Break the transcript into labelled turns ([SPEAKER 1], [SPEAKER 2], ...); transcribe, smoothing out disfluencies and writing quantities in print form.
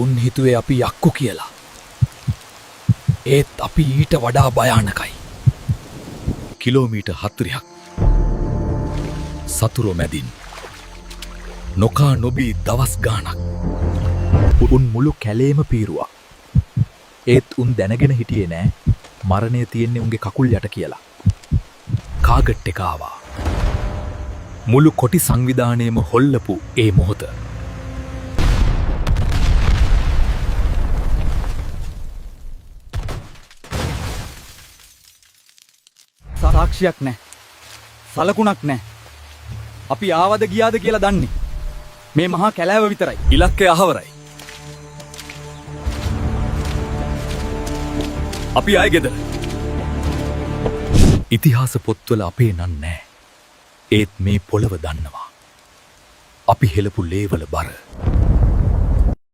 [SPEAKER 1] උන් හිතුවේ අපි යක්කු කියලා. ඒත් අපි ඊට වඩා භයානකයි. කිලෝමීටර් 40ක් සතුරෝ මැදින් නොකා නොබී දවස් ගානක් උන් මුළු කැලේම පීරුවා. ඒත් උන් දැනගෙන හිටියේ නෑ මරණය තියෙන්නේ උන්ගේ කකුල් යට කියලා. කාගට් එක ආවා. මුළු කොටි සංවිධානයේම හොල්ලපු ඒ මොහොත.
[SPEAKER 2] සාක්ෂියක් නැහැ. සලකුණක් නැහැ. අපි ආවද ගියාද කියලා දන්නේ මේ මහා කැලෑව විතරයි.
[SPEAKER 1] ඉලක්කය අහවරයි. අපි ආයේ ගෙදර. ඉතිහාස පොත්වල අපේ නන් නැහැ. ඒත් මේ පොළව දන්නවා. අපි හෙලපු ලේවල බර